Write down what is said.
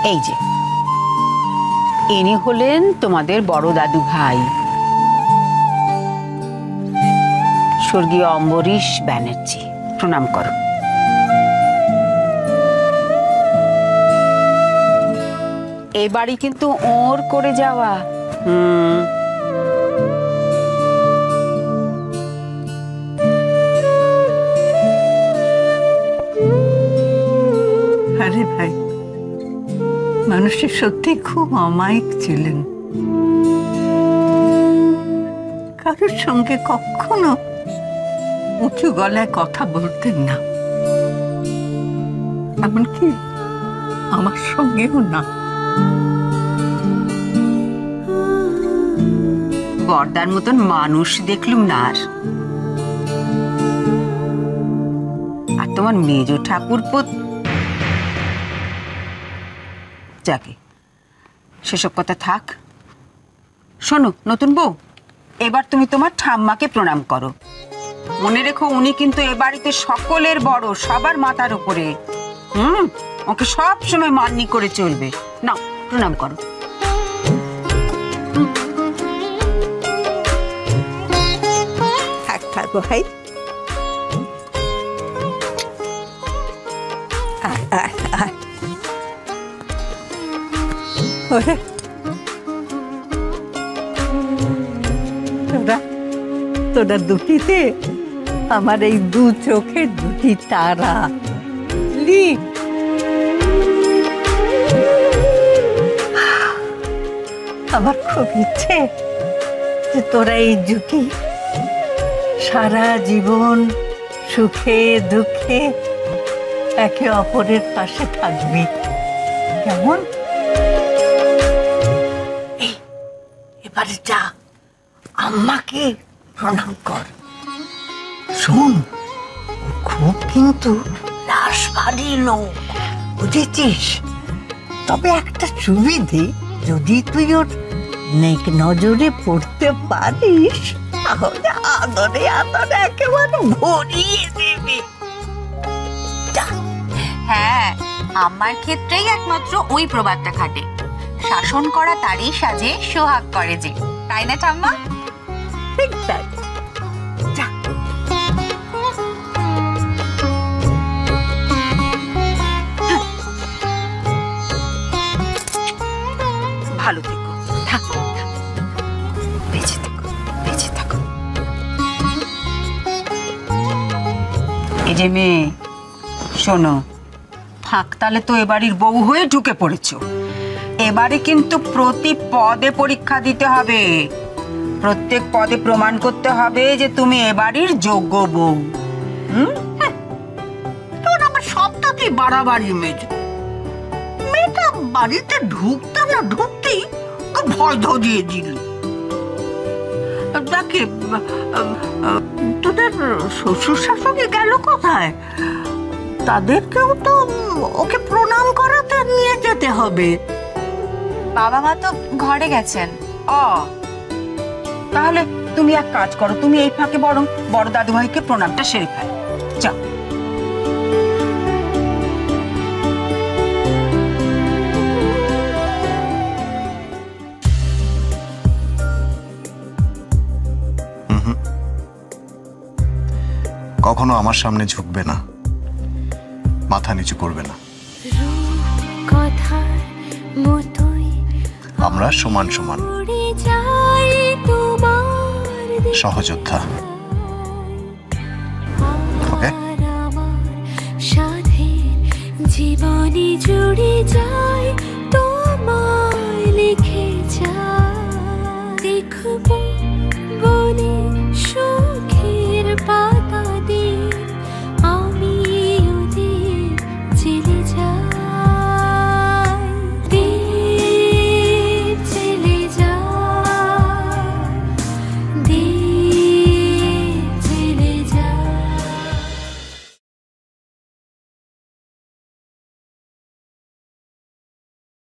এই যে ইনি হলেন তোমাদের বড় দাদু ভাই, স্বর্গীয় অম্বরীশ ব্যানার্জি। প্রণাম করো। এই বাড়ি কিন্তু ওর করে যাওয়া। আরে ভাই, মানুষের সত্যি খুব অমায়িক ছিলেন। কারোর সঙ্গে কখনো উঁচু গলায় কথা বলতেন না, এমনকি আমার সঙ্গেও না। বর্দার মতন মানুষ দেখলুম না আর। আর তোমার মেজ ঠাকুরপো, যাকে সেসব কথা থাক। শোনো নতুন বউ, এবার তুমি তোমার ঠাম্মাকে প্রণাম করো। মনে রেখো উনি কিন্তু এ বাড়িতে সকলের বড়, সবার মাথার উপরে। ওকে সব সময় মান্যি করে চলবে। না, প্রণাম করো। ভাই তোরা দুটিতে আমার এই দু চোখের দুটি তারা। আমার খুব ইচ্ছে যে তোরা এই জুটি সারা জীবন সুখে দুঃখে একে অপরের পাশে থাকবি। কেমন? এবারে যা, আম্মাকে প্রণাম কর। শোন, খুব কিন্তু রাশভারী লোক, বুঝেছিস? তবে একটা সুবিধে, যদি তুই ওর নেক নজরে পড়তে পারিস তাহলে আদরে আদরে একেবারে ভরিয়ে দেবে। হ্যাঁ, আমার ক্ষেত্রেই একমাত্র ওই প্রবাদটা খাটে, শাসন করা তারই সাজে, সোহাগ করে যে। তাই না ঠাম্মা? ঠিক তাই। ভালো থেকো, বেঁচে থেকো, বেঁচে থাকো। এই যে মেয়ে, শোনো, থাকতালে তো এবাড়ির বউ হয়ে ঢুকে পড়েছো। এবারে কিন্তু প্রতি পদে পরীক্ষা দিতে হবে, প্রত্যেক পদে প্রমাণ করতে হবে যে তুমি এবাড়ির যোগ্য বউ। তোর আমার সবটাকে বাড়াবাড়ি মেয়েটা বাড়িতে ঢুকতে না ঢুকতেই ভয় ধরিয়ে দিল। দেখে তোদের শ্বশুর শাশুড়ি গেল কোথায়? তাদেরকেও তো ওকে প্রণাম করাতে নিয়ে যেতে হবে। বাবা মা তো ঘরে গেছেন। তাহলে তুমি এক কাজ করো, তুমি এই ফাঁকে বরং বড় দাদু ভাইকে প্রণামটা সেরে ফেল। যাও। কখনো আমার সামনে ঝুঁকবে না, মাথা নিচু করবে না। আমরা সমান সমান সহযোদ্ধা। ওকে? জীবনে জুড়ে যায় তোমায় লিখে যায়, দেখবো